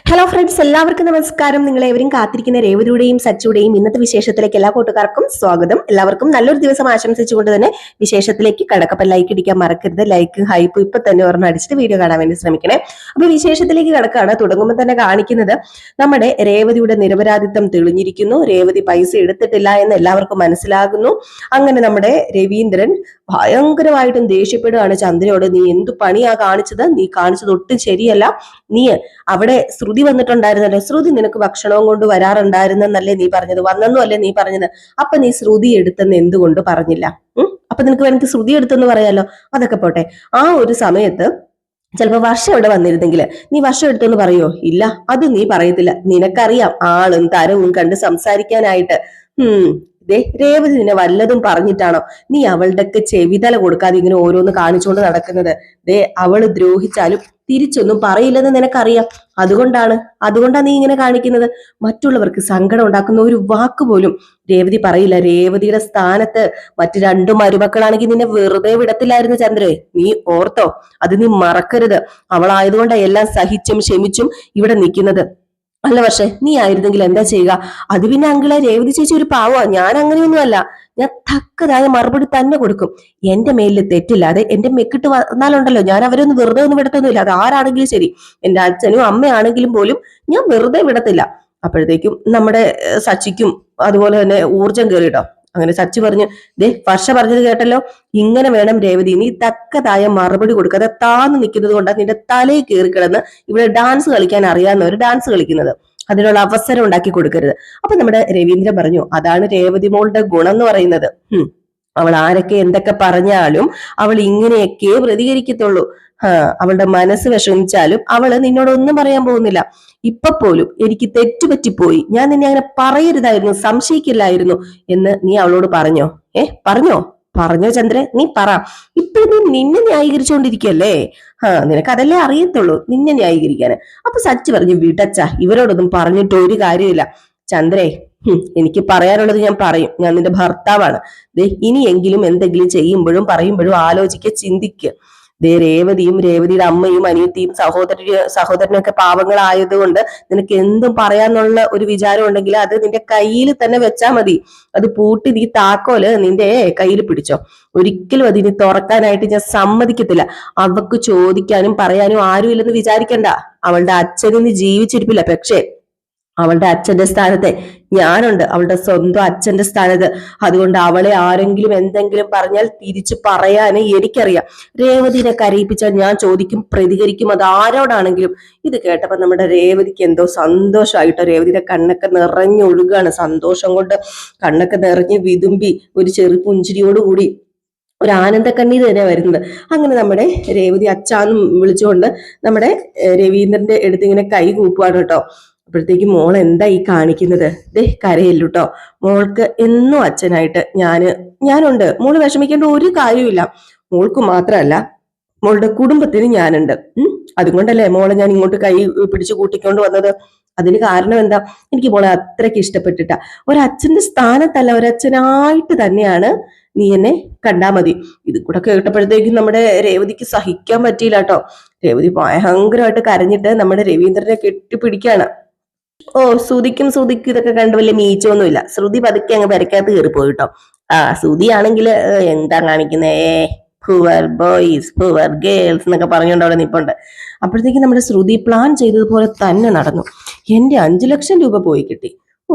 Hello friends, എല്ലാവർക്കും നമസ്കാരം. നിങ്ങളെവരും കാത്തിരിക്കുന്ന രേവതിയുടെയും സച്ചിയുടെയും ഇന്നത്തെ വിശേഷത്തിലേക്ക് എല്ലാ കൂട്ടുകാർക്കും സ്വാഗതം. എല്ലാവർക്കും നല്ലൊരു ദിവസം ആശംസിച്ചുകൊണ്ട് തന്നെ വിശേഷത്തിലേക്ക് കടക്കപ്പം ലൈക്ക് അടിക്കാൻ മറക്കരുത്. ലൈക്ക് ഹൈപ്പ് ഇപ്പൊ തന്നെ ഒരെണ്ണം അടിച്ചിട്ട് വീഡിയോ കാണാൻ വേണ്ടി ശ്രമിക്കണേ. അപ്പൊ വിശേഷത്തിലേക്ക് കടക്കാണ്. തുടങ്ങുമ്പോൾ തന്നെ കാണിക്കുന്നത് നമ്മുടെ രേവതിയുടെ നിരപരാധിത്വം തെളിഞ്ഞിരിക്കുന്നു. രേവതി പൈസ എടുത്തിട്ടില്ല എന്ന് എല്ലാവർക്കും മനസ്സിലാകുന്നു. അങ്ങനെ നമ്മുടെ രവീന്ദ്രൻ ഭയങ്കരമായിട്ടും ദേഷ്യപ്പെടുകയാണ് ചന്ദ്രയോട്. നീ എന്തു പണിയാ കാണിച്ചത്? നീ കാണിച്ചത് ഒട്ടും ശരിയല്ല. നീ അവിടെ ശ്രുതി വന്നിട്ടുണ്ടായിരുന്നല്ലോ, ശ്രുതി നിനക്ക് ഭക്ഷണവും കൊണ്ട് വരാറുണ്ടായിരുന്നല്ലേ നീ പറഞ്ഞത്? വന്നെന്നും അല്ലേ നീ പറഞ്ഞത്? അപ്പൊ നീ ശ്രുതി എടുത്തെന്ന് എന്തുകൊണ്ട് പറഞ്ഞില്ല? അപ്പൊ നിനക്ക് വേണമെങ്കിൽ ശ്രുതി എടുത്തെന്ന് പറയാലോ. അതൊക്കെ പോട്ടെ. ആ ഒരു സമയത്ത് ചിലപ്പോ വർഷം ഇവിടെ വന്നിരുന്നെങ്കിൽ നീ വർഷം എടുത്തെന്ന് പറയോ? ഇല്ല, അത് നീ പറയത്തില്ല. നിനക്കറിയാം ആളും തരവും കണ്ട് സംസാരിക്കാനായിട്ട്. രേവതി നിന്നെ വല്ലതും പറഞ്ഞിട്ടാണോ നീ അവളുടെയൊക്കെ ചെവിതല കൊടുക്കാതെ ഇങ്ങനെ ഓരോന്ന് കാണിച്ചുകൊണ്ട് നടക്കുന്നത്? അവള് ദ്രോഹിച്ചാലും തിരിച്ചൊന്നും പറയില്ലെന്ന് നിനക്കറിയാം. അതുകൊണ്ടാണ് നീ ഇങ്ങനെ കാണിക്കുന്നത്. മറ്റുള്ളവർക്ക് സങ്കടം ഉണ്ടാക്കുന്ന ഒരു വാക്ക് പോലും രേവതി പറയില്ല. രേവതിയുടെ സ്ഥാനത്ത് മറ്റു രണ്ടു മരുമക്കളാണെങ്കിൽ നിന്നെ വെറുതെ വിടത്തില്ലായിരുന്നു ചന്ദ്രേ. നീ ഓർത്തോ? അത് നീ മറക്കരുത്. അവളായതുകൊണ്ടാണ് എല്ലാം സഹിച്ചും ക്ഷമിച്ചും ഇവിടെ നിൽക്കുന്നത്. അല്ല, പക്ഷെ നീ ആയിരുന്നെങ്കിൽ എന്താ ചെയ്യുക? അത് പിന്നെ അങ്കിളെ, രേവതി ചേച്ചി ഒരു പാവ. ഞാൻ അങ്ങനെയൊന്നുമല്ല. ഞാൻ തക്കതായ മറുപടി തന്നെ കൊടുക്കും. എന്റെ മേലിൽ തെറ്റില്ലാതെ എന്റെ മെക്കിട്ട് വന്നാലുണ്ടല്ലോ, ഞാൻ അവരൊന്നും വെറുതെ ഒന്നും വിടത്തൊന്നുമില്ല. അത് ആരാണെങ്കിലും ശരി, എന്റെ അച്ഛനും അമ്മയാണെങ്കിലും പോലും ഞാൻ വെറുതെ വിടത്തില്ല. അപ്പോഴത്തേക്കും നമ്മുടെ സച്ചിക്കും അതുപോലെ തന്നെ ഊർജം കയറിട്ടോ. അങ്ങനെ സച്ചി പറഞ്ഞു, വർഷ പറഞ്ഞത് കേട്ടല്ലോ, ഇങ്ങനെ വേണം രേവതി, നീ തക്കതായ മറുപടി കൊടുക്കാതെ താന്ന് നിൽക്കുന്നത് കൊണ്ടാണ് നിന്റെ തലയിൽ കയറി കിടന്ന് ഇവിടെ ഡാൻസ് കളിക്കാൻ അറിയാവുന്നവർ ഡാൻസ് കളിക്കുന്നത്. അതിനുള്ള അവസരം ഉണ്ടാക്കി കൊടുക്കരുത്. അപ്പൊ നമ്മുടെ രവീന്ദ്രൻ പറഞ്ഞു, അതാണ് രേവതി മോളുടെ ഗുണം എന്ന് പറയുന്നത്. അവൾ ആരൊക്കെ എന്തൊക്കെ പറഞ്ഞാലും അവൾ ഇങ്ങനെയൊക്കെ പ്രതികരിക്കത്തുള്ളൂ. അവളുടെ മനസ്സ് വിഷമിച്ചാലും അവള് നിന്നോടൊന്നും പറയാൻ പോകുന്നില്ല. ഇപ്പൊ പോലും എനിക്ക് തെറ്റുപറ്റിപ്പോയി, ഞാൻ നിന്നെ അങ്ങനെ പറയരുതായിരുന്നു, സംശയിക്കില്ലായിരുന്നു എന്ന് നീ അവളോട് പറഞ്ഞോ? പറഞ്ഞോ ചന്ദ്രൻ, നീ പറ. ഇപ്പോഴും നിന്നെ ന്യായീകരിച്ചുകൊണ്ടിരിക്കല്ലേ? നിനക്ക് അതല്ലേ അറിയത്തുള്ളൂ, നിന്നെ ന്യായീകരിക്കാന്. അപ്പൊ സച്ചി പറഞ്ഞു, വിടച്ച, ഇവരോടൊന്നും പറഞ്ഞിട്ട് ഒരു കാര്യമില്ല. ചന്ദ്രേ, എനിക്ക് പറയാനുള്ളത് ഞാൻ പറയും. ഞാൻ നിന്റെ ഭർത്താവാണ്. ഇനിയെങ്കിലും എന്തെങ്കിലും ചെയ്യുമ്പോഴും പറയുമ്പോഴും ആലോചിക്കുക, ചിന്തിക്കുക. രേവതിയും രേവതിയുടെ അമ്മയും അനിയത്തിയും സഹോദരനൊക്കെ പാവങ്ങളായതുകൊണ്ട് നിനക്ക് എന്തും പറയാന്നുള്ള ഒരു വിചാരം ഉണ്ടെങ്കിൽ അത് നിന്റെ കയ്യിൽ തന്നെ വെച്ചാ മതി. അത് പൂട്ടി നീ താക്കോല് നിന്റെ കയ്യിൽ പിടിച്ചോ. ഒരിക്കലും അതിന് തുറക്കാനായിട്ട് ഞാൻ സമ്മതിക്കത്തില്ല. അവക്ക് ചോദിക്കാനും പറയാനും ആരുമില്ലെന്ന് വിചാരിക്കണ്ട. അവളുടെ അച്ഛനിന്ന് ജീവിച്ചിരിപ്പില്ല, പക്ഷേ അവളുടെ അച്ഛന്റെ സ്ഥാനത്തെ ഞാനുണ്ട്, അവളുടെ സ്വന്തം അച്ഛന്റെ സ്ഥാനത്ത്. അതുകൊണ്ട് അവളെ ആരെങ്കിലും എന്തെങ്കിലും പറഞ്ഞാൽ തിരിച്ചു പറയാന് എനിക്കറിയാം. രേവതിനെ കരയിപ്പിച്ചാൽ ഞാൻ ചോദിക്കും, പ്രതികരിക്കും, അത് ആരോടാണെങ്കിലും. ഇത് കേട്ടപ്പോ നമ്മുടെ രേവതിക്ക് എന്തോ സന്തോഷമായിട്ടോ. രേവതിയുടെ കണ്ണൊക്കെ നിറഞ്ഞൊഴുകാണ്. സന്തോഷം കൊണ്ട് കണ്ണൊക്കെ നിറഞ്ഞ് വിതുമ്പി ഒരു ചെറു പുഞ്ചിരിയോടുകൂടി ഒരു ആനന്ദ കണ്ണീര് തന്നെ വരുന്നത്. അങ്ങനെ നമ്മുടെ രേവതി അച്ഛാന്നും വിളിച്ചുകൊണ്ട് നമ്മുടെ രവീന്ദ്രന്റെ അടുത്ത് ഇങ്ങനെ കൈ കൂപ്പുവാണ് കേട്ടോ. അപ്പോഴത്തേക്ക് മോൾ എന്താ ഈ കാണിക്കുന്നത്? കരയില്ലൂട്ടോ. മോൾക്ക് എന്നും അച്ഛനായിട്ട് ഞാനുണ്ട്. മോള് വിഷമിക്കേണ്ട ഒരു കാര്യമില്ല. മോൾക്ക് മാത്രമല്ല, മോളുടെ കുടുംബത്തിന് ഞാനുണ്ട്. അതുകൊണ്ടല്ലേ മോളെ ഞാൻ ഇങ്ങോട്ട് കൈ പിടിച്ചു കൂട്ടിക്കൊണ്ട് വന്നത്. അതിന് കാരണം എന്താ? എനിക്ക് മോളെ അത്രയ്ക്ക് ഇഷ്ടപ്പെട്ടിട്ട. ഒരച്ഛന്റെ സ്ഥാനത്തല്ല, ഒരച്ഛനായിട്ട് തന്നെയാണ് നീ എന്നെ കണ്ടാ മതി. ഇത് കൂടെ കേട്ടപ്പോഴത്തേക്കും നമ്മുടെ രേവതിക്ക് സഹിക്കാൻ പറ്റിയില്ല കേട്ടോ. രേവതി ഭയങ്കരമായിട്ട് കരഞ്ഞിട്ട് നമ്മുടെ രവീന്ദ്രനെ കെട്ടിപ്പിടിക്കാണ്. ശ്രുതിക്കും ഇതൊക്കെ കണ്ട് വലിയ മീച്ചൊന്നുമില്ല. ശ്രുതി പതുക്കെ അങ്ങ് പെരക്കകത്ത് കയറി പോയിട്ടോ. ശ്രുതി ആണെങ്കിൽ എന്താ കാണിക്കുന്നേ, പുവർ ബോയ്സ് പുവർ ഗേൾസ് എന്നൊക്കെ പറഞ്ഞുകൊണ്ട് അവിടെ നിപ്പുണ്ട്. അപ്പോഴത്തേക്കും നമ്മുടെ ശ്രുതി പ്ലാൻ ചെയ്തതുപോലെ തന്നെ നടന്നു. എന്റെ 5 ലക്ഷം രൂപ പോയി കിട്ടി.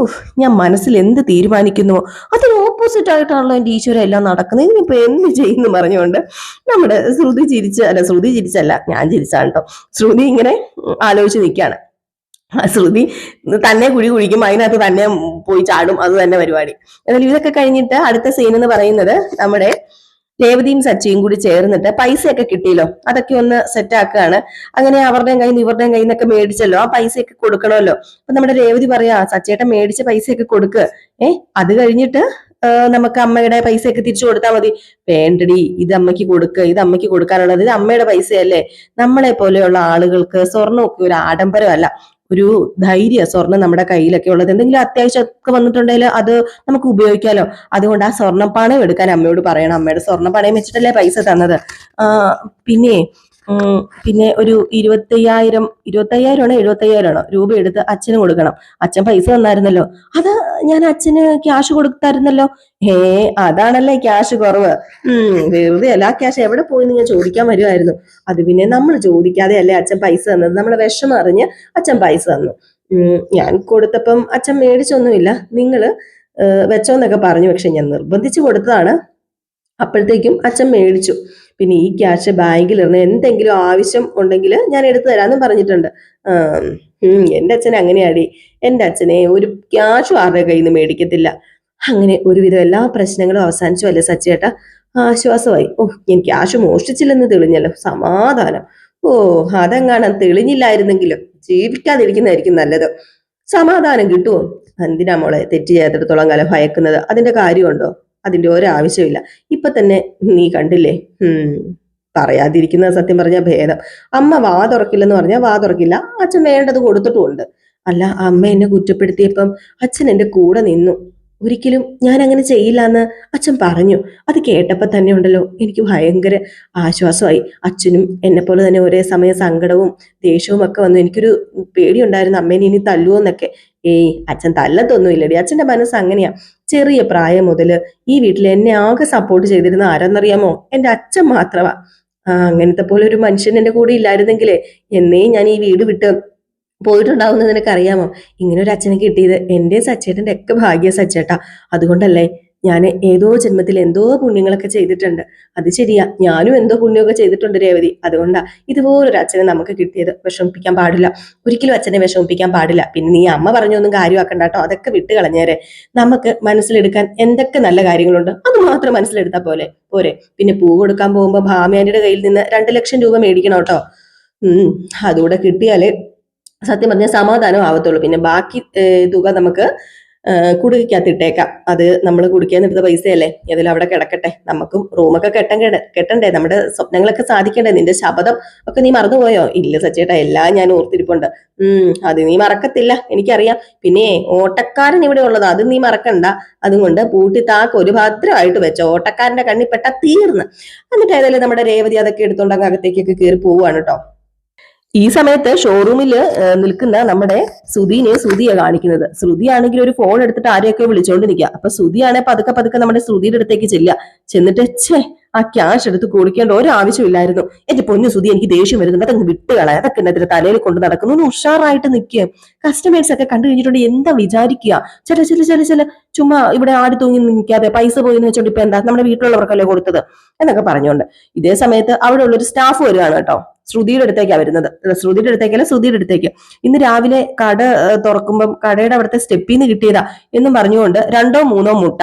ഞാൻ മനസ്സിൽ എന്ത് തീരുമാനിക്കുന്നുവോ അതിന് ഓപ്പോസിറ്റ് ആയിട്ടാണല്ലോ എന്റെ ഈശ്വരം എല്ലാം നടക്കുന്നത്. ഇതിനിപ്പോ എന്ത് ചെയ്യുന്നു പറഞ്ഞുകൊണ്ട് നമ്മുടെ ശ്രുതി ചിരിച്ചല്ല, ഞാൻ ചിരിച്ചാണ് കേട്ടോ. ശ്രുതി ഇങ്ങനെ ആലോചിച്ച് നിൽക്കുകയാണ്. ശ്രുതി തന്നെ കുഴി കുഴിക്കും, അതിനകത്ത് തന്നെ പോയി ചാടും, അത് തന്നെ പരിപാടി. എന്നാൽ ഇതൊക്കെ കഴിഞ്ഞിട്ട് അടുത്ത സീൻ എന്ന് പറയുന്നത് നമ്മുടെ രേവതിയും സച്ചിയും കൂടി ചേർന്നിട്ട് പൈസയൊക്കെ കിട്ടിയല്ലോ, അതൊക്കെ ഒന്ന് സെറ്റ് ആക്കുകയാണ്. അങ്ങനെ അവരുടെയും കയ്യിൽ നിന്ന് ഇവരുടെയും കയ്യിൽ നിന്നൊക്കെ മേടിച്ചല്ലോ, ആ പൈസയൊക്കെ കൊടുക്കണമല്ലോ. അപ്പൊ നമ്മുടെ രേവതി പറയാ, സച്ചേട്ടൻ മേടിച്ച പൈസയൊക്കെ കൊടുക്ക്. അത് കഴിഞ്ഞിട്ട് നമുക്ക് അമ്മയുടെ പൈസയൊക്കെ തിരിച്ചു കൊടുത്താൽ മതി. വേണ്ടടി, ഇത് അമ്മയ്ക്ക് കൊടുക്കുക, ഇത് അമ്മയ്ക്ക് കൊടുക്കാനുള്ളത്, ഇത് അമ്മയുടെ പൈസയല്ലേ. നമ്മളെ പോലെയുള്ള ആളുകൾക്ക് സ്വർണ്ണമൊക്കെ ഒരു ആഡംബരമല്ല, ഒരു ധൈര്യ. സ്വർണം നമ്മുടെ കയ്യിലൊക്കെ ഉള്ളത്, എന്തെങ്കിലും അത്യാവശ്യമൊക്കെ വന്നിട്ടുണ്ടെങ്കിൽ അത് നമുക്ക് ഉപയോഗിക്കാലോ. അതുകൊണ്ട് ആ സ്വർണ്ണം പണയം എടുക്കാൻ അമ്മയോട് പറയണം. അമ്മയുടെ സ്വർണ്ണം പണയം വെച്ചിട്ടല്ലേ പൈസ തന്നത്. പിന്നെ പിന്നെ ഒരു 25,000 രൂപ എടുത്ത് അച്ഛന് കൊടുക്കണം. അച്ഛൻ പൈസ തന്നായിരുന്നല്ലോ, അത് ഞാൻ അച്ഛന് ക്യാഷ് കൊടുത്തായിരുന്നല്ലോ. അതാണല്ലേ ക്യാഷ് കുറവ്. വെറുതെ അല്ല, ആ ക്യാഷ് എവിടെ പോയിന്ന് ഞാൻ ചോദിക്കാൻ വരുമായിരുന്നു. അത് പിന്നെ നമ്മൾ ചോദിക്കാതെ അല്ലേ അച്ഛൻ പൈസ തന്നത്. നമ്മളെ വിഷമം അറിഞ്ഞ് അച്ഛൻ പൈസ തന്നു. ഞാൻ കൊടുത്തപ്പം അച്ഛൻ മേടിച്ചൊന്നുമില്ല, നിങ്ങള് വെച്ചോന്നൊക്കെ പറഞ്ഞു. പക്ഷെ ഞാൻ നിർബന്ധിച്ചു കൊടുത്തതാണ്. അപ്പോഴത്തേക്കും അച്ഛൻ മേടിച്ചു. പിന്നെ ഈ ക്യാഷ് ബാങ്കിൽ ഇടണം, എന്തെങ്കിലും ആവശ്യം ഉണ്ടെങ്കിൽ ഞാൻ എടുത്തു തരാമെന്നും പറഞ്ഞിട്ടുണ്ട്. എൻ്റെ അച്ഛൻ അങ്ങനെയാടി. എൻ്റെ അച്ഛനെ ഒരു ക്യാഷും ആരുടെ കയ്യിൽ നിന്ന് മേടിക്കത്തില്ല. അങ്ങനെ ഒരുവിധം എല്ലാ പ്രശ്നങ്ങളും അവസാനിച്ചു അല്ലേ സച്ചേട്ടാ? ആശ്വാസമായി. ഞാൻ ക്യാഷ് മോഷ്ടിച്ചില്ലെന്ന് തെളിഞ്ഞല്ലോ, സമാധാനം. അതെങ്ങാനും തെളിഞ്ഞില്ലായിരുന്നെങ്കിലും ജീവിക്കാതിരിക്കുന്നതായിരിക്കും നല്ലത്. സമാധാനം കിട്ടുമോ? എന്തിനാ മോളെ തെറ്റ് ചെയ്യാത്തിടത്തോളം കാലം ഭയക്കുന്നത്? അതിന്റെ കാര്യമുണ്ടോ? അതിന്റെ ഒരാവശ്യമില്ല. ഇപ്പൊ തന്നെ നീ കണ്ടില്ലേ. പറയാതിരിക്കുന്നത് സത്യം പറഞ്ഞാൽ ഭേദം. അമ്മ വാ തുറക്കില്ലെന്ന് പറഞ്ഞാൽ വാ തുറക്കില്ല. അച്ഛൻ വേണ്ടത് കൊടുത്തിട്ടുമുണ്ട്. അല്ല, അമ്മ എന്നെ കുറ്റപ്പെടുത്തിയപ്പം അച്ഛൻ എന്റെ കൂടെ നിന്നു. ഒരിക്കലും ഞാൻ അങ്ങനെ ചെയ്യില്ല എന്ന് അച്ഛൻ പറഞ്ഞു. അത് കേട്ടപ്പോൾ തന്നെ ഉണ്ടല്ലോ എനിക്ക് ഭയങ്കര ആശ്വാസമായി. അച്ഛനും എന്നെ പോലെ തന്നെ ഒരേ സമയം സങ്കടവും ദേഷ്യവും ഒക്കെ വന്നു. എനിക്കൊരു പേടിയുണ്ടായിരുന്നു അമ്മേനെ ഇനി തല്ലുവോന്നൊക്കെ. അച്ഛൻ തല്ലത്തൊന്നുമില്ലടി. അച്ഛന്റെ മനസ്സ് അങ്ങനെയാ. ചെറിയ പ്രായം മുതൽ ഈ വീട്ടിൽ എന്നെ ആകെ സപ്പോർട്ട് ചെയ്തിരുന്ന ആരാന്നറിയാമോ? എൻ്റെ അച്ഛൻ മാത്രമാ. അങ്ങനത്തെ പോലെ ഒരു മനുഷ്യൻ എൻ്റെ കൂടെ ഇല്ലായിരുന്നെങ്കിലേ എന്നേ ഞാൻ ഈ വീട് വിട്ട് പോയിട്ടുണ്ടാവുന്നത് നിനക്കറിയാമോ? ഇങ്ങനെ ഒരു അച്ഛനെ കിട്ടിയത് എൻ്റെ സച്ചേട്ടൻ്റെ ഒക്കെ ഭാഗ്യ സച്ചേട്ടാ. അതുകൊണ്ടല്ലേ ഞാൻ ഏതോ ജന്മത്തിൽ എന്തോ പുണ്യങ്ങളൊക്കെ ചെയ്തിട്ടുണ്ട്. അത് ശരിയാ, ഞാനും എന്തോ പുണ്യമൊക്കെ ചെയ്തിട്ടുണ്ട് രേവതി. അതുകൊണ്ടാ ഇതുപോലൊരു അച്ഛനെ നമുക്ക് കിട്ടിയത്. വിഷമിപ്പിക്കാൻ പാടില്ല, ഒരിക്കലും അച്ഛനെ വിഷമിപ്പിക്കാൻ പാടില്ല. പിന്നെ നീ അമ്മ പറഞ്ഞൊന്നും കാര്യമാക്കണ്ട കേട്ടോ, അതൊക്കെ വിട്ട് കളഞ്ഞേരെ. നമുക്ക് മനസ്സിലെടുക്കാൻ എന്തൊക്കെ നല്ല കാര്യങ്ങളുണ്ട് അത് മാത്രം മനസ്സിലെടുത്താൽ പോരെ. പിന്നെ പൂ കൊടുക്കാൻ പോകുമ്പോൾ ഭാമ്യാനിയുടെ കയ്യിൽ നിന്ന് 2 ലക്ഷം രൂപ മേടിക്കണം കേട്ടോ. അതുകൂടെ കിട്ടിയാലേ സത്യം പറഞ്ഞാൽ സമാധാനം ആവത്തുള്ളൂ. പിന്നെ ബാക്കി തുക നമുക്ക് കുടുക്കിക്കകത്തിട്ടേക്കാം. അത് നമ്മൾ കുടിക്കാൻ എടുത്ത പൈസയല്ലേ, അതിൽ അവിടെ കിടക്കട്ടെ. നമുക്കും റൂമൊക്കെ കെട്ടണ്ടേ, നമ്മുടെ സ്വപ്നങ്ങളൊക്കെ സാധിക്കണ്ടേ. നിന്റെ ശപഥം ഒക്കെ നീ മറന്നുപോയോ? ഇല്ല സച്ചേട്ടാ, എല്ലാം ഞാൻ ഓർത്തിരിപ്പുണ്ട്. അത് നീ മറക്കത്തില്ല, എനിക്കറിയാം. പിന്നെ ഓട്ടക്കാരൻ ഇവിടെ ഉള്ളത്, അത് നീ മറക്കണ്ട. അതുകൊണ്ട് പൂട്ടി താക്ക് ഒരു ഭദ്രമായിട്ട് വെച്ചോ. ഓട്ടക്കാരന്റെ കണ്ണിപ്പെട്ട തീർന്ന്. എന്നിട്ട് ഏതായാലും നമ്മുടെ രേവതി അതൊക്കെ എടുത്തോണ്ട് അങ്ങ് അകത്തേക്കൊക്കെ കയറി പോവാണ് കേട്ടോ. ഈ സമയത്ത് ഷോറൂമിൽ നിൽക്കുന്ന നമ്മുടെ ശ്രുതിയെ കാണിക്കുന്നത്. ശ്രുതിയാണെങ്കിൽ ഒരു ഫോൺ എടുത്തിട്ട് ആരെയൊക്കെ വിളിച്ചോണ്ട് നിൽക്കുക. അപ്പൊ ശ്രുതിയാണെ പതുക്കെ നമ്മുടെ ശ്രുതിയുടെ അടുത്തേക്ക് ചെന്നിട്ട് ആ ക്യാഷ് എടുത്ത് കൊടുക്കേണ്ട ഒരാവശ്യമില്ലായിരുന്നു. എന്റെ പൊന്നു ശ്രുതി, എനിക്ക് ദേഷ്യം വരുന്നുണ്ട്, അതങ്ങ് വിട്ടുകളാ. അതൊക്കെ എന്നെ തലയിൽ കൊണ്ട് നടക്കുന്നു. ഒന്ന് ഉഷാറായിട്ട് നിൽക്കുക. കസ്റ്റമേഴ്സ് ഒക്കെ കണ്ടു കഴിഞ്ഞിട്ടുണ്ട് എന്താ വിചാരിക്കുക? ചില ചുമ്മാ ഇവിടെ ആടി തൂങ്ങി നിൽക്കാതെ പൈസ പോയിന്ന് വെച്ചോണ്ട് ഇപ്പൊ എന്താ നമ്മുടെ വീട്ടിലുള്ളവർക്കല്ലേ കൊടുത്തത് എന്നൊക്കെ പറഞ്ഞുകൊണ്ട് ഇതേ സമയത്ത് അവിടെ ഉള്ളൊരു സ്റ്റാഫ് വരികയാണ് കേട്ടോ. ശ്രുതിയുടെ അടുത്തേക്കാണ് വരുന്നത്. ശ്രുതിയുടെ അടുത്തേക്ക് ഇന്ന് രാവിലെ കട തുറക്കുമ്പം കടയുടെ അവിടുത്തെ സ്റ്റെപ്പിൽ നിന്ന് കിട്ടിയതാ എന്നും പറഞ്ഞുകൊണ്ട് 2 or 3 മുട്ട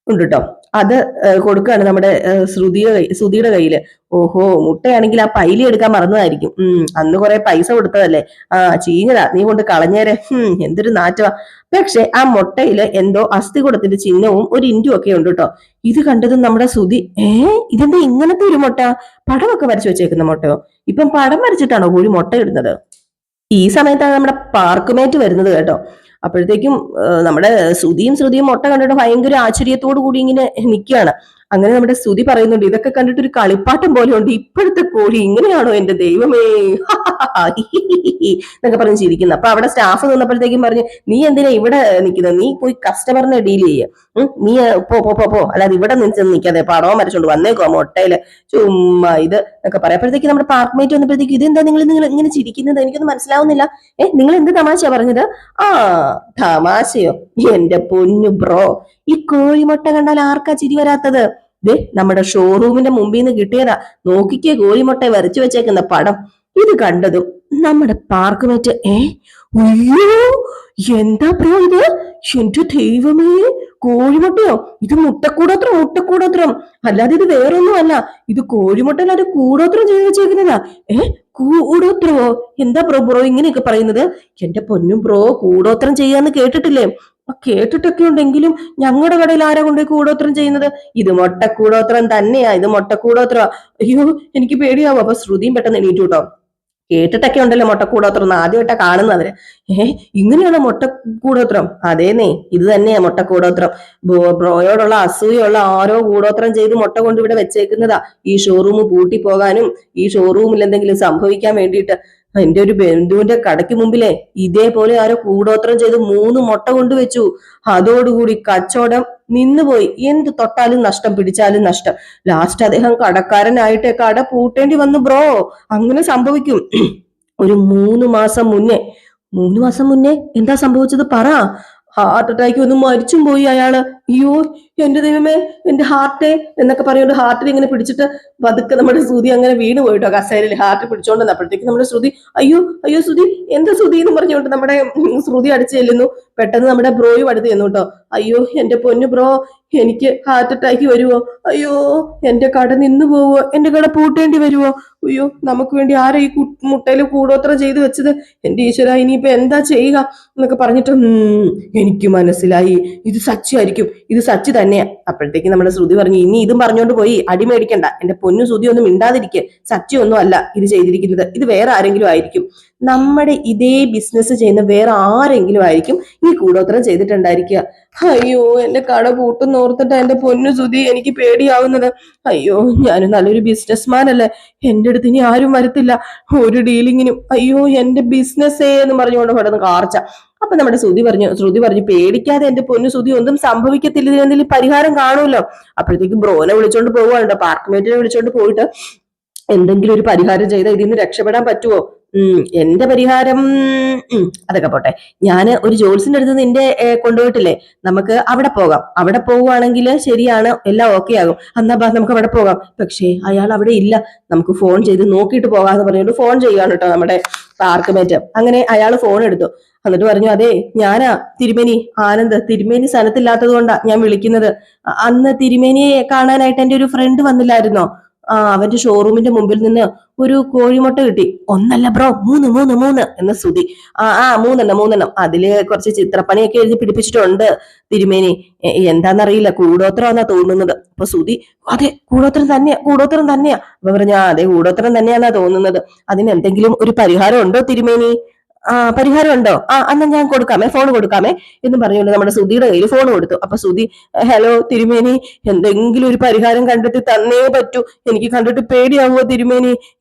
ഉണ്ട് കേട്ടോ. അത് കൊടുക്കുകയാണ് നമ്മുടെ ശ്രുതിയുടെ കയ്യില്. ഓഹോ, മുട്ടയാണെങ്കിൽ ആ പൈലി എടുക്കാൻ മറന്നതായിരിക്കും. അന്ന് കുറെ പൈസ കൊടുത്തതല്ലേ, ചീഞ്ഞതാ, നീ കൊണ്ട് കളഞ്ഞേരെ. എന്തൊരു നാറ്റവാ. പക്ഷെ ആ മുട്ടയില് എന്തോ അസ്ഥികൂടത്തിന്റെ ചിഹ്നവും ഒരു ഇൻറ്റും ഒക്കെ ഉണ്ട് കേട്ടോ. ഇത് കണ്ടതും നമ്മുടെ ശ്രുതി, ഇതെന്താ ഇങ്ങനത്തെ ഒരു മുട്ട? പടമൊക്കെ വരച്ചു വെച്ചേക്കുന്ന മുട്ടയോ? ഇപ്പം പടം വരച്ചിട്ടാണോ കോഴി മുട്ട ഇടുന്നത്? ഈ സമയത്താണ് നമ്മുടെ പാർക്കുമേറ്റ് വരുന്നത് കേട്ടോ. അപ്പോഴത്തേക്കും നമ്മുടെ ശ്രുതിയും മുട്ട കണ്ടിട്ട് ഭയങ്കര ആശ്ചര്യത്തോടു കൂടി ഇങ്ങനെ നിൽക്കുകയാണ്. അങ്ങനെ നമ്മുടെ ശ്രുതി പറയുന്നുണ്ട്, ഇതൊക്കെ കണ്ടിട്ട് ഒരു കളിപ്പാട്ടം പോലെ ഉണ്ട്. ഇപ്പോഴത്തെ കോഴി ഇങ്ങനെയാണോ എന്റെ ദൈവമേ എന്നൊക്കെ പറഞ്ഞ് ചിരിക്കുന്നു. അപ്പൊ അവിടെ സ്റ്റാഫ് നിന്നപ്പോഴത്തേക്കും പറഞ്ഞു, നീ എന്തിനാ ഇവിടെ നിൽക്കുന്നത്? നീ പോയി കസ്റ്റമറിനെ ഡീൽ ചെയ്യ. നീ പോ അല്ലാതെ ഇവിടെ നിൽക്കാതെ പടവും വരച്ചോണ്ട് വന്നേക്കോ മുട്ടയില് ചുമ്മാ ഇത് എന്നൊക്കെ പറയപ്പോഴത്തേക്ക് നമ്മുടെ പാർക്ക്മേറ്റ് വന്നപ്പോഴത്തേക്ക് ഇതെന്താ നിങ്ങൾ ഇങ്ങനെ ചിരിക്കുന്നത്? എനിക്കൊന്നും മനസ്സിലാവുന്നില്ല. നിങ്ങൾ എന്ത് തമാശ പറഞ്ഞത്? തമാശയോ? എന്റെ പൊന്നു ബ്രോ, ഈ കോഴിമുട്ട കണ്ടാൽ ആർക്കാ ചിരി വരാത്തത്? നമ്മുടെ ഷോറൂമിന്റെ മുമ്പിൽ നിന്ന് കിട്ടിയതാ. നോക്കിക്കേ കോഴിമുട്ട വരച്ചു വെച്ചേക്കുന്ന പടം. ഇത് കണ്ടതും നമ്മുടെ പാർക്കുമേറ്റ് അയ്യോ എന്താ ബ്രോ ഇത്? എന്റെ ദൈവമേ, കോഴിമുട്ടയോ? ഇത് മുട്ടക്കൂടോത്രം അല്ലാതെ ഇത് വേറൊന്നും അല്ല. ഇത് കോഴിമുട്ട അത് കൂടോത്രം ചെയ്ത് വെച്ചേക്കുന്നതാ. കൂടോത്രമോ? എന്താ ബ്രോ ഇങ്ങനെയൊക്കെ പറയുന്നത്? എന്റെ പൊന്നും ബ്രോ, കൂടോത്രം ചെയ്യാന്ന് കേട്ടിട്ടില്ലേ? കേട്ടിട്ടൊക്കെ ഉണ്ടെങ്കിലും ഞങ്ങളുടെ കടയിൽ ആരാ കൊണ്ടുപോയി കൂടോത്രം ചെയ്യുന്നത്? ഇത് മുട്ടക്കൂടോത്രം തന്നെയാ, ഇത് മുട്ടക്കൂടോത്രമാ. അയ്യോ എനിക്ക് പേടിയാവും. അപ്പൊ ശ്രുതിയും പെട്ടെന്ന് എണീറ്റു കേട്ടോ. കേട്ടിട്ടൊക്കെ ഉണ്ടല്ലോ മുട്ടക്കൂടോത്രം എന്ന്, ആദ്യമായിട്ടാ കാണുന്നവര്. ഇങ്ങനെയാണ് മുട്ടക്കൂടോത്രം? അതേന്നേ, ഇത് തന്നെയാ മുട്ടക്കൂടോത്രം. ബ്രോയോടുള്ള അസൂയുള്ള ആരോ കൂടോത്രം ചെയ്ത് മുട്ട കൊണ്ട് ഇവിടെ വെച്ചേക്കുന്നതാ, ഈ ഷോറൂം പൂട്ടി പോകാനും ഈ ഷോറൂമിൽ എന്തെങ്കിലും സംഭവിക്കാൻ വേണ്ടിയിട്ട്. എന്റെ ഒരു ബന്ധുവിന്റെ കടയ്ക്ക് മുമ്പിലെ ഇതേപോലെ ആരോ കൂടോത്രം ചെയ്ത് 3 മുട്ട കൊണ്ടുവച്ചു. അതോടുകൂടി കച്ചവടം നിന്നുപോയി. എന്ത് തൊട്ടാലും നഷ്ടം, പിടിച്ചാലും നഷ്ടം. ലാസ്റ്റ് അദ്ദേഹം കടക്കാരനായിട്ട് കട പൂട്ടേണ്ടി വന്നു ബ്രോ. അങ്ങനെ സംഭവിക്കും. ഒരു 3 മാസം മുന്നേ എന്താ സംഭവിച്ചത് പറ. ഹാർട്ട് അറ്റാക്ക് വന്ന് മരിച്ചും പോയി അയാള്. അയ്യോ എന്റെ ദൈവമേ, എന്റെ ഹാർട്ടേ എന്നൊക്കെ പറയുന്നത് ഹാർട്ടിൽ ഇങ്ങനെ പിടിച്ചിട്ട് പതുക്കെ നമ്മുടെ ശ്രുതി അങ്ങനെ വീണ് പോയിട്ടോ കസേരയിൽ ഹാർട്ട് പിടിച്ചോണ്ട്. അപ്പോഴത്തേക്ക് നമ്മുടെ ശ്രുതി അയ്യോ അയ്യോ ശ്രുതി എന്താ ശ്രുതി എന്ന് പറഞ്ഞുകൊണ്ട് നമ്മുടെ ശ്രുതി അടിച്ചു ചെല്ലുന്നു. പെട്ടെന്ന് നമ്മുടെ ബ്രോയും അടുത്ത് ചെന്നു കേട്ടോ. അയ്യോ എന്റെ പൊന്നു ബ്രോ, എനിക്ക് ഹാർട്ട് അറ്റാക്ക് വരുവോ? അയ്യോ എന്റെ കട നിന്ന് പോവോ? എന്റെ കട പൂട്ടേണ്ടി വരുവോ? അയ്യോ നമുക്ക് വേണ്ടി ആരാ ഈ മുട്ടയിൽ കൂടോത്രം ചെയ്ത് വെച്ചത്? എന്റെ ഈശ്വര, ഇനിയിപ്പോ എന്താ ചെയ്യുക എന്നൊക്കെ പറഞ്ഞിട്ട് എനിക്ക് മനസ്സിലായി, ഇത് സച്ചിയായിരിക്കും, ഇത് സച്ചി തന്നെയാ. അപ്പോഴത്തേക്ക് നമ്മുടെ ശ്രുതി പറഞ്ഞു, ഇനി ഇതും പറഞ്ഞുകൊണ്ട് പോയി അടി മേടിക്കണ്ട, എന്റെ പൊന്നു ശ്രുതി ഒന്നും മിണ്ടാതിരിക്കുക, സച്ചി ഒന്നും അല്ല ഇത് ചെയ്തിരിക്കുന്നത്, ഇത് വേറെ ആരെങ്കിലും ആയിരിക്കും. നമ്മുടെ ഇതേ ബിസിനസ് ചെയ്യുന്ന വേറെ ആരെങ്കിലും ആയിരിക്കും ഈ കൂടോത്രം ചെയ്തിട്ടുണ്ടായിരിക്കുക. അയ്യോ എന്റെ കട പൂട്ടുന്ന ഓർത്തിട്ട് എന്റെ പൊന്നു ശ്രുതി എനിക്ക് പേടിയാവുന്നത്. അയ്യോ ഞാനും നല്ലൊരു ബിസിനസ്മാൻ അല്ലേ, എന്റെ അടുത്ത് ഇനി ആരും വരത്തില്ല ഒരു ഡീലിങ്ങിനും. അയ്യോ എന്റെ ബിസിനസ്സേ എന്ന് പറഞ്ഞുകൊണ്ട് പെടുന്ന കാർച്ച. അപ്പൊ നമ്മുടെ ശ്രുതി പറഞ്ഞു പേടിക്കാതെ എന്റെ പൊന്നു ശ്രുതി, ഒന്നും സംഭവിക്കത്തില്ല, ഇതിനെന്തെങ്കിലും പരിഹാരം കാണുമല്ലോ. അപ്പോഴത്തേക്ക് ബ്രോനെ വിളിച്ചോണ്ട് പോവുകയാണ്, പാർക്ക്മേറ്റിനെ വിളിച്ചോണ്ട് പോയിട്ട് എന്തെങ്കിലും ഒരു പരിഹാരം ചെയ്താൽ ഇതിൽ നിന്ന് രക്ഷപ്പെടാൻ പറ്റുമോ? എന്റെ പരിഹാരം അതൊക്കെ പോട്ടെ, ഞാൻ ഒരു ജോത്സ്യന്റെ അടുത്ത് നിന്റെ കൊണ്ടുപോയിട്ടില്ലേ, നമുക്ക് അവിടെ പോകാം. അവിടെ പോവുകയാണെങ്കിൽ ശരിയാണ്, എല്ലാം ഓക്കെ ആകും. എന്നാ നമുക്ക് അവിടെ പോകാം. പക്ഷേ അയാൾ അവിടെ ഇല്ല, നമുക്ക് ഫോൺ ചെയ്ത് നോക്കിയിട്ട് പോകാന്ന് പറഞ്ഞുകൊണ്ട് ഫോൺ ചെയ്യുകയാണ് കേട്ടോ നമ്മുടെ പാർക്ക്മേറ്റ്. അങ്ങനെ അയാൾ ഫോൺ എടുത്തു. എന്നിട്ട് പറഞ്ഞു, അതെ ഞാനാ തിരുമേനി ആനന്ദ്. തിരുമേനി സ്ഥലത്തില്ലാത്തത് കൊണ്ടാ ഞാൻ വിളിക്കുന്നത്. അന്ന് തിരുമേനിയെ കാണാനായിട്ട് എന്റെ ഒരു ഫ്രണ്ട് വന്നില്ലായിരുന്നോ? അവന്റെ ഷോറൂമിന്റെ മുമ്പിൽ നിന്ന് ഒരു കോഴിമുട്ട കിട്ടി. ഒന്നല്ല ബ്രോ, മൂന്ന് എന്ന ശ്രുതി. മൂന്നെണ്ണം. അതില് കുറച്ച് ചിത്രപ്പണിയൊക്കെ എഴുതി പിടിപ്പിച്ചിട്ടുണ്ട് തിരുമേനി. എന്താന്നറിയില്ല, കൂടോത്രം എന്നാ തോന്നുന്നത്. അപ്പൊ ശ്രുതി അതെ കൂടോത്രം തന്നെയാ. അപ്പൊ പറഞ്ഞ അതെ കൂടോത്രം തന്നെയാന്നാ തോന്നുന്നത്. അതിന് എന്തെങ്കിലും ഒരു പരിഹാരം ഉണ്ടോ തിരുമേനി? പരിഹാരം ഉണ്ടോ? എന്നാ ഞാൻ കൊടുക്കാമേ, ഫോൺ കൊടുക്കാമേ എന്ന് പറഞ്ഞുകൊണ്ട് നമ്മുടെ ശ്രുതിയുടെ കയ്യിൽ ഫോൺ കൊടുത്തു. അപ്പൊ ശ്രുതി, ഹലോ തിരുമേനി, എന്തെങ്കിലും ഒരു പരിഹാരം കണ്ടെത്തി തന്നേ പറ്റൂ, എനിക്ക് കണ്ടിട്ട് പേടിയാവുമോ തിരുമേനി,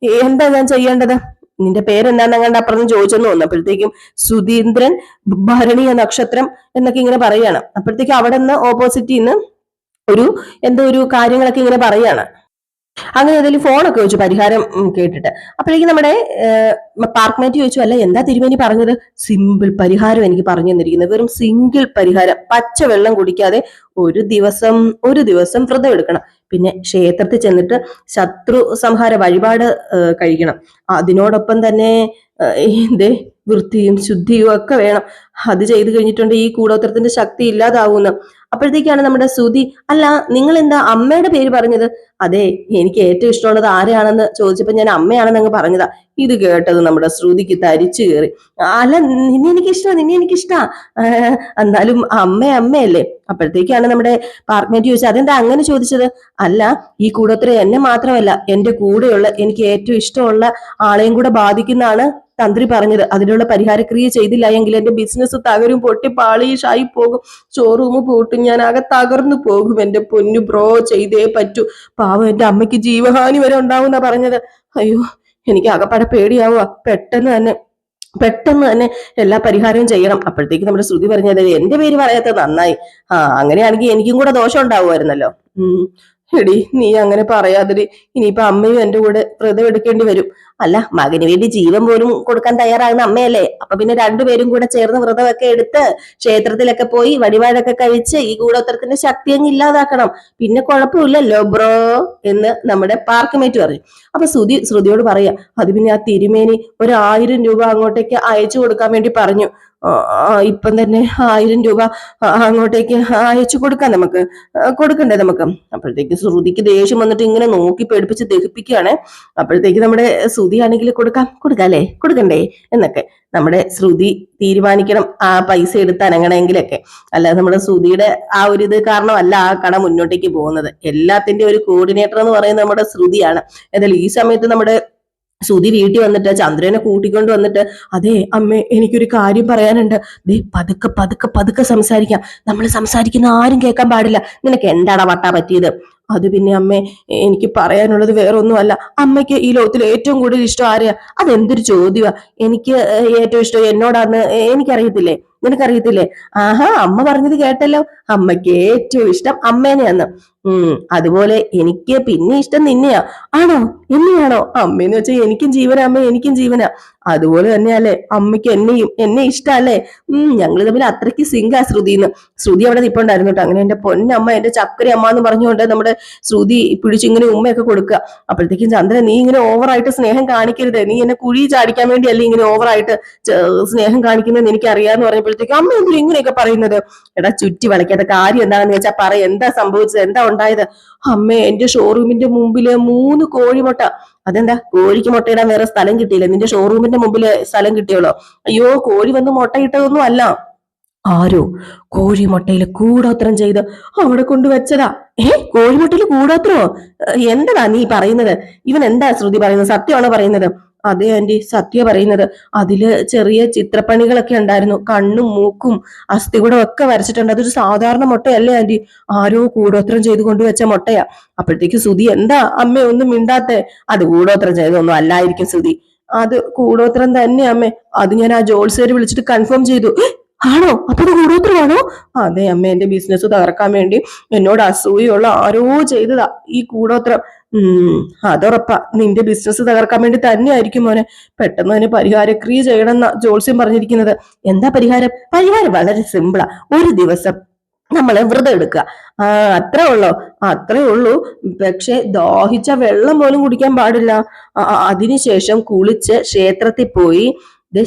എന്താ ഞാൻ ചെയ്യേണ്ടത്? നിന്റെ പേരെന്താന്ന് കണ്ട് അപ്പുറം ചോദിച്ചെന്ന് തോന്നുന്നു. അപ്പോഴത്തേക്കും സുധീന്ദ്രൻ, ഭരണീയ നക്ഷത്രം എന്നൊക്കെ ഇങ്ങനെ പറയാണ്. അപ്പോഴത്തേക്കും അവിടെ നിന്ന് ഓപ്പോസിറ്റിൽ നിന്ന് എന്തോ ഒരു കാര്യങ്ങളൊക്കെ ഇങ്ങനെ പറയാണ്. അങ്ങനെ ഏതെങ്കിലും ഫോണൊക്കെ ചോദിച്ചു പരിഹാരം കേട്ടിട്ട്. അപ്പോഴേക്കും നമ്മുടെ പാർക്ക്മേറ്റ് ചോദിച്ചു, അല്ല എന്താ തിരുമേനി പറഞ്ഞത്? സിമ്പിൾ പരിഹാരം എനിക്ക് പറഞ്ഞു തന്നിരിക്കുന്നത്, വെറും സിംഗിൾ പരിഹാരം. പച്ചവെള്ളം കുടിക്കാതെ ഒരു ദിവസം വ്രതം എടുക്കണം. പിന്നെ ക്ഷേത്രത്തിൽ ചെന്നിട്ട് ശത്രു സംഹാര വഴിപാട് കഴിക്കണം. അതിനോടൊപ്പം തന്നെ വൃത്തിയും ശുദ്ധിയും ഒക്കെ വേണം. അത് ചെയ്തു കഴിഞ്ഞിട്ടുണ്ട് ഈ കൂടോത്രത്തിന്റെ ശക്തി ഇല്ലാതാവുന്നു. അപ്പോഴത്തേക്കാണ് നമ്മുടെ ശ്രുതി, അല്ല നിങ്ങൾ എന്താ അമ്മയുടെ പേര് പറഞ്ഞത്? അതെ, എനിക്ക് ഏറ്റവും ഇഷ്ടമുള്ളത് ആരെയാണെന്ന് ചോദിച്ചപ്പോ ഞാൻ അമ്മയാണെന്ന് അങ്ങ് പറഞ്ഞതാ. ഇത് കേട്ടത് നമ്മുടെ ശ്രുതിക്ക് തരിച്ചു കയറി. അല്ല നിന്നെ എനിക്കിഷ്ടാ, എന്നാലും അമ്മയല്ലേ. അപ്പോഴത്തേക്കാണ് നമ്മുടെ പാർക്ക്മേറ്റ് ചോദിച്ചത്, അതെന്താ അങ്ങനെ ചോദിച്ചത്? അല്ല ഈ കൂടോത്രം എന്നെ മാത്രമല്ല, എന്റെ കൂടെയുള്ള എനിക്ക് ഏറ്റവും ഇഷ്ടമുള്ള ആളെയും കൂടെ ബാധിക്കുന്നതാണ് തന്ത്രി പറഞ്ഞത്. അതിനുള്ള പരിഹാരക്രിയ ചെയ്തില്ല എങ്കിൽ എന്റെ ബിസിനസ് തകരും, പൊട്ടി പാളീഷായി പോകും, ഷോറൂം പൂട്ടും, ഞാൻ ആകെ തകർന്നു പോകും. എന്റെ പൊന്നു ബ്രോ, ചെയ്തേ പറ്റൂ. പാവം എന്റെ അമ്മയ്ക്ക് ജീവഹാനി വരെ ഉണ്ടാവുന്ന പറഞ്ഞത്. അയ്യോ എനിക്ക് ആകെപ്പാടെ പേടിയാവുക. പെട്ടെന്ന് തന്നെ എല്ലാ പരിഹാരവും ചെയ്യണം. അപ്പോഴത്തേക്ക് നമ്മുടെ ശ്രുതി പറഞ്ഞത്, എന്റെ പേര് പറയാത്തത് നന്നായി. അങ്ങനെയാണെങ്കിൽ എനിക്കും കൂടെ ദോഷം ഉണ്ടാവുമായിരുന്നല്ലോ. എടി നീ അങ്ങനെ പറയാതിരി, ഇനിയിപ്പൊ അമ്മയും എന്റെ കൂടെ വ്രതം എടുക്കേണ്ടി വരും. അല്ല മകന് വേണ്ടി ജീവൻ പോലും കൊടുക്കാൻ തയ്യാറാകുന്ന അമ്മയല്ലേ, അപ്പൊ പിന്നെ രണ്ടുപേരും കൂടെ ചേർന്ന് വ്രതമൊക്കെ എടുത്ത് ക്ഷേത്രത്തിലൊക്കെ പോയി വഴിപാടൊക്കെ കഴിച്ച് ഈ കൂടോത്രത്തിന്റെ ശക്തി അങ്ങ് ഇല്ലാതാക്കണം. പിന്നെ കുഴപ്പമില്ലല്ലോ ബ്രോ എന്ന് നമ്മുടെ പാർക്ക്മേറ്റ് പറഞ്ഞു. അപ്പൊ ശ്രുതിയോട് പറയാ, അത് പിന്നെ ആ തിരുമേനി 1000 രൂപ അങ്ങോട്ടേക്ക് അയച്ചു കൊടുക്കാൻ വേണ്ടി പറഞ്ഞു. ഇപ്പം തന്നെ 1000 രൂപ അങ്ങോട്ടേക്ക് അയച്ചു കൊടുക്കണ്ടേ നമുക്ക്? അപ്പോഴത്തേക്ക് ശ്രുതിക്ക് ദേഷ്യം വന്നിട്ട് ഇങ്ങനെ നോക്കി പേടിപ്പിച്ച് ദഹിപ്പിക്കുകയാണ്. അപ്പോഴത്തേക്ക് നമ്മുടെ ശ്രുതി ആണെങ്കിൽ കൊടുക്കണ്ടേ എന്നൊക്കെ നമ്മുടെ ശ്രുതി തീരുമാനിക്കണം ആ പൈസ എടുത്ത് അനങ്ങണമെങ്കിലൊക്കെ. അല്ലാതെ നമ്മുടെ ശ്രുതിയുടെ ആ ഒരു ഇത് കാരണമല്ല ആ കട മുന്നോട്ടേക്ക് പോകുന്നത്. എല്ലാത്തിന്റെ ഒരു കോർഡിനേറ്റർ എന്ന് പറയുന്നത് നമ്മുടെ ശ്രുതിയാണ്. എന്നാൽ ഈ സമയത്ത് നമ്മുടെ സുധി വീട്ടിൽ വന്നിട്ട് ചന്ദ്രനെ കൂട്ടിക്കൊണ്ട് വന്നിട്ട്, അതെ അമ്മേ എനിക്കൊരു കാര്യം പറയാനുണ്ട്, ദേ പതുക്കെ പതുക്കെ പതുക്കെ സംസാരിക്കാം, നമ്മൾ സംസാരിക്കുന്ന ആരും കേൾക്കാൻ പാടില്ല, നിനക്ക് എന്താടാ വട്ടാ പറ്റിയത്? അത് പിന്നെ അമ്മേ, എനിക്ക് പറയാനുള്ളത് വേറെ ഒന്നുമല്ല, അമ്മയ്ക്ക് ഈ ലോകത്തിൽ ഏറ്റവും കൂടുതൽ ഇഷ്ടം ആരെയാ? അതെന്തൊരു ചോദ്യമാ? എനിക്ക് ഏറ്റവും ഇഷ്ടം എന്നോടാന്ന് എനിക്കറിയത്തില്ലേ? നിനക്കറിയത്തില്ലേ? ആഹാ, അമ്മ പറഞ്ഞത് കേട്ടല്ലോ, അമ്മയ്ക്ക് ഏറ്റവും ഇഷ്ടം അമ്മേനെയാന്ന്. അതുപോലെ എനിക്ക് പിന്നെ ഇഷ്ടം നിന്നെയാ. ആണോ? എന്നെയാണോ? അമ്മയെന്ന് വെച്ചാൽ എനിക്കും ജീവനാ അമ്മ, എനിക്കും ജീവനാ. അതുപോലെ തന്നെയല്ലേ അമ്മയ്ക്ക് എന്നെ ഇഷ്ടല്ലേ? ഞങ്ങൾ തമ്മിൽ അത്രയ്ക്ക് സിങ്കാ ശ്രുതിന്ന്. ശ്രുതി അവിടെ നിപ്പുണ്ടായിരുന്നു കേട്ടോ. അങ്ങനെ എന്റെ പൊന്നമ്മ, എന്റെ ചക്കര അമ്മ എന്ന് പറഞ്ഞുകൊണ്ട് നമ്മുടെ ശ്രുതി പിടിച്ചിങ്ങനെ ഉമ്മയൊക്കെ കൊടുക്കുക. അപ്പോഴത്തേക്കും ചന്ദ്രൻ, നീ ഇങ്ങനെ ഓവറായിട്ട് സ്നേഹം കാണിക്കരുത്, നീ എന്നെ കുഴി ചാടിക്കാൻ വേണ്ടിയല്ലേ ഇങ്ങനെ ഓവറായിട്ട് സ്നേഹം കാണിക്കുന്നതെന്ന് എനിക്ക് അറിയാന്ന് പറഞ്ഞപ്പോഴത്തേക്കും അമ്മ എന്തിനാ ഇങ്ങനെയൊക്കെ പറയുന്നത്? എടാ, ചുറ്റി വളയ്ക്കാത്ത കാര്യം എന്താണെന്ന് വെച്ചാൽ പറ, എന്താ സംഭവിച്ചത്, എന്താ ഉണ്ടായത്? അമ്മേ, എന്റെ ഷോറൂമിന്റെ മുമ്പില് 3 കോഴിമുട്ട. അതെന്താ, കോഴിക്ക് മുട്ടയിടാൻ വേറെ സ്ഥലം കിട്ടിയില്ല? നിന്റെ ഷോറൂമിന്റെ മുമ്പില് സ്ഥലം കിട്ടിയോളോ? അയ്യോ, കോഴി വന്ന് മുട്ടയിട്ടതൊന്നും അല്ല, ആരോ കോഴിമുട്ടയില് കൂടോത്രം ചെയ്ത് അവിടെ കൊണ്ടുവച്ചതാ. കോഴിമുട്ടയില് കൂടോത്രോ? എന്താ നീ പറയുന്നത്? ഇവൻ എന്താ ശ്രുതി പറയുന്നത്? സത്യമാണോ പറയുന്നത്? അതെ ആന്റി, സത്യ പറയുന്നത്. അതില് ചെറിയ ചിത്രപ്പണികളൊക്കെ ഉണ്ടായിരുന്നു, കണ്ണും മൂക്കും അസ്ഥികൂടം ഒക്കെ വരച്ചിട്ടുണ്ട്. അതൊരു സാധാരണ മുട്ടയല്ലേ ആന്റി, ആരോ കൂടോത്രം ചെയ്ത് കൊണ്ടുവച്ച മുട്ടയാ. അപ്പോഴത്തേക്ക് ശ്രുതി, എന്താ അമ്മ ഒന്നും മിണ്ടാത്തെ? അത് കൂടോത്രം ചെയ്തൊന്നും അല്ലായിരിക്കും ശ്രുതി, അത് കൂടോത്രം തന്നെ അമ്മേ. അത് ഞാൻ ആ ജോത്സ്യരെ വിളിച്ചിട്ട് കൺഫേം ചെയ്തു. ആണോ? അപ്പൊ കൂടോത്രമാണോ? അതെ അമ്മ, എന്റെ ബിസിനസ് തകർക്കാൻ വേണ്ടി എന്നോട് അസൂയുള്ള ആരോ ചെയ്തതാ ഈ കൂടോത്രം. അതുറപ്പാ, നിന്റെ ബിസിനസ് തകർക്കാൻ വേണ്ടി തന്നെയായിരിക്കും മോനെ. പെട്ടെന്ന് തന്നെ പരിഹാരക്രിയ ചെയ്യണമെന്നാ ജോത്സ്യം പറഞ്ഞിരിക്കുന്നത്. എന്താ പരിഹാരം? പരിഹാരം വളരെ സിമ്പിളാ. ഒരു ദിവസം നമ്മള് വ്രതം എടുക്കുക. അത്രേ ഉള്ളോ? അത്രേ ഉള്ളൂ. പക്ഷെ ദാഹിച്ച വെള്ളം പോലും കുടിക്കാൻ പാടില്ല. അതിനുശേഷം കുളിച്ച് ക്ഷേത്രത്തിൽ പോയി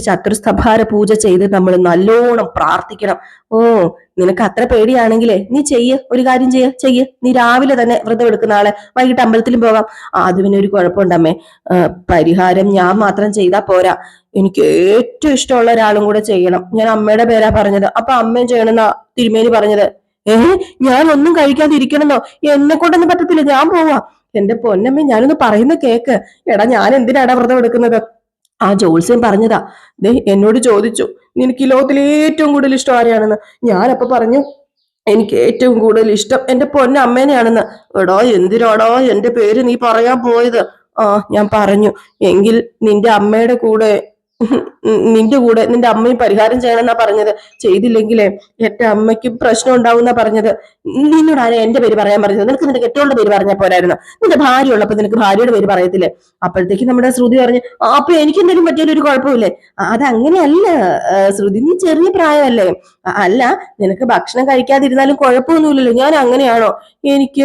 ശത്രുസ്തഭാര പൂജ ചെയ്ത് നമ്മൾ നല്ലോണം പ്രാർത്ഥിക്കണം. ഓ, നിനക്ക് അത്ര പേടിയാണെങ്കിലേ നീ ഒരു കാര്യം ചെയ്യ്. നീ രാവിലെ തന്നെ വ്രതം എടുക്കുന്ന ആളെ വൈകിട്ട് അമ്പലത്തിലും പോകാം. അത് പിന്നെ ഒരു കുഴപ്പമുണ്ടമ്മേ, പരിഹാരം ഞാൻ മാത്രം ചെയ്താൽ പോരാ, എനിക്ക് ഏറ്റവും ഇഷ്ടമുള്ള ഒരാളും കൂടെ ചെയ്യണം. ഞാൻ അമ്മയുടെ പേരാ പറഞ്ഞത്, അപ്പൊ അമ്മയും ചെയ്യണമെന്നാ തിരുമേനി പറഞ്ഞത്. ഞാൻ ഒന്നും കഴിക്കാതിരിക്കണമെന്നോ? എന്നെ കൊണ്ടൊന്നും പറ്റത്തില്ല, ഞാൻ പോവാ. എന്റെ പൊന്നമ്മേ, ഞാനൊന്ന് പറയുന്ന കേക്ക്. എടാ, ഞാൻ എന്തിനാടാ വ്രതം എടുക്കുന്നത്? ആ ജോത്സ്യം പറഞ്ഞതാ. എന്നോട് ചോദിച്ചു, നിനക്ക് ഈ ലോകത്തിൽ ഏറ്റവും കൂടുതൽ ഇഷ്ടം ആരെയാണെന്ന്. ഞാനപ്പൊ പറഞ്ഞു, എനിക്ക് ഏറ്റവും കൂടുതൽ ഇഷ്ടം എന്റെ പൊന്നമ്മേനെയാണെന്ന്. എടാ, എന്തിനാടാ എന്റെ പേര് നീ പറയാൻ പോയത്? ഞാൻ പറഞ്ഞു, എങ്കിൽ നിന്റെ അമ്മയുടെ കൂടെ നിന്റെ അമ്മയും പരിഹാരം ചെയ്യണമെന്നാ പറഞ്ഞത്. ചെയ്തില്ലെങ്കിലേ എന്റെ അമ്മയ്ക്കും പ്രശ്നം ഉണ്ടാവുന്ന പറഞ്ഞത്. നിന്നോട് ആരാ എന്റെ പേര് പറയാൻ പറഞ്ഞത്? നിനക്ക് നിന്റെ കെട്ടിയോളുടെ പേര് പറഞ്ഞാൽ പോരായിരുന്നു? നിന്റെ ഭാര്യ ഉള്ളപ്പോ നിനക്ക് ഭാര്യയുടെ പേര് പറയത്തില്ലേ? അപ്പോഴത്തേക്ക് നമ്മുടെ ശ്രുതി പറഞ്ഞു, അപ്പൊ എനിക്ക് എന്തെങ്കിലും പറ്റിയാലും ഒരു കുഴപ്പമില്ലേ? അതങ്ങനെയല്ല ശ്രുതി, നീ ചെറിയ പ്രായമല്ലേ. അല്ല, നിനക്ക് ഭക്ഷണം കഴിക്കാതിരുന്നാലും കുഴപ്പമൊന്നുമില്ലല്ലോ. ഞാൻ അങ്ങനെയാണോ? എനിക്ക്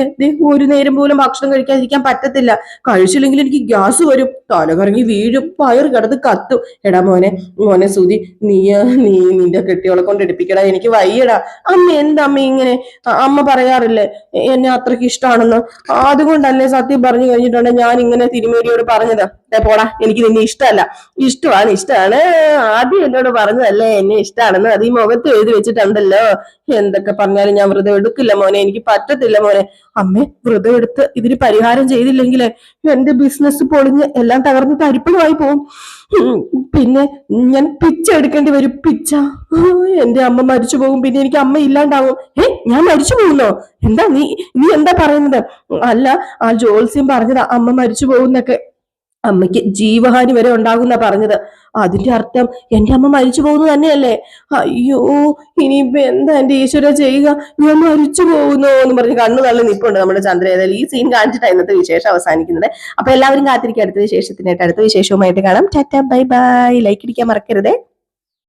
ഒരു നേരം പോലും ഭക്ഷണം കഴിക്കാതിരിക്കാൻ പറ്റത്തില്ല. കഴിച്ചില്ലെങ്കിൽ എനിക്ക് ഗ്യാസ് വരും, തലകറങ്ങി വീഴും, വയറ് കിടന്ന് കത്തും. എടാ മോനെ സുധി, നീ നിന്റെ കെട്ടിയോളെ കൊണ്ട് എടുപ്പിക്കടാ, എനിക്ക് വയ്യടാ. അമ്മ എന്താ അമ്മ ഇങ്ങനെ? അമ്മ പറയാറില്ലേ എന്നെ അത്രയ്ക്ക് ഇഷ്ടമാണെന്ന്? അതുകൊണ്ടല്ലേ സത്യം പറഞ്ഞു കഴിഞ്ഞിട്ടുണ്ട് ഞാൻ ഇങ്ങനെ തിരുമേനിയോട് പറഞ്ഞത്. പോടാ, എനിക്ക് നിന്നെ ഇഷ്ടമാണ്. ആദ്യം എന്നോട് പറഞ്ഞതല്ലേ എന്നെ ഇഷ്ടമാണെന്ന്, അത് ഈ മുഖത്ത് എഴുതി വെച്ചിട്ടുണ്ടല്ലോ. എന്തൊക്കെ പറഞ്ഞാലും ഞാൻ വ്രതം എടുക്കില്ല മോനെ, എനിക്ക് പറ്റത്തില്ല മോനെ. അമ്മേ, വ്രതം എടുത്ത് ഇതിന് പരിഹാരം ചെയ്തില്ലെങ്കിലേ എന്റെ ബിസിനസ് പൊളിഞ്ഞ് എല്ലാം തകർന്ന് തരിപ്പണമായി പോവും. പിന്നെ ഞാൻ പിച്ച എടുക്കേണ്ടി വരും, പിച്ച. എന്റെ അമ്മ മരിച്ചു പോകും, പിന്നെ എനിക്ക് അമ്മ ഇല്ലാണ്ടാവും. ഞാൻ മരിച്ചു പോകുന്നോ? എന്താ നീ എന്താ പറയുന്നത്? അല്ല, ആ ജോത്സ്യം പറഞ്ഞതാ അമ്മ മരിച്ചു പോകുന്നൊക്കെ. അമ്മയ്ക്ക് ജീവഹാനി വരെ ഉണ്ടാകുന്ന പറഞ്ഞത്. അതിന്റെ അർത്ഥം എന്റെ അമ്മ മരിച്ചു പോകുന്നു തന്നെയല്ലേ? അയ്യോ, ഇനിയിപ്പോ എന്താ എന്റെ ഈശ്വര ചെയ്യുക? ഞാൻ മരിച്ചു പോകുന്നു എന്ന് പറഞ്ഞ് കണ്ണു തള്ളി നിൽപ്പുണ്ട് നമ്മുടെ ചന്ദ്ര. ഏതായാലും ഈ സീൻ കാണിച്ചിട്ടാണ് ഇന്നത്തെ വിശേഷം അവസാനിക്കുന്നത്. അപ്പൊ എല്ലാവരും കാത്തിരിക്കുക അടുത്ത വിശേഷത്തിനായിട്ട്. അടുത്ത വിശേഷവുമായിട്ട് കാണാം. Tata, bye bye. ലൈക്ക് അടിക്കാൻ മറക്കരുതേ.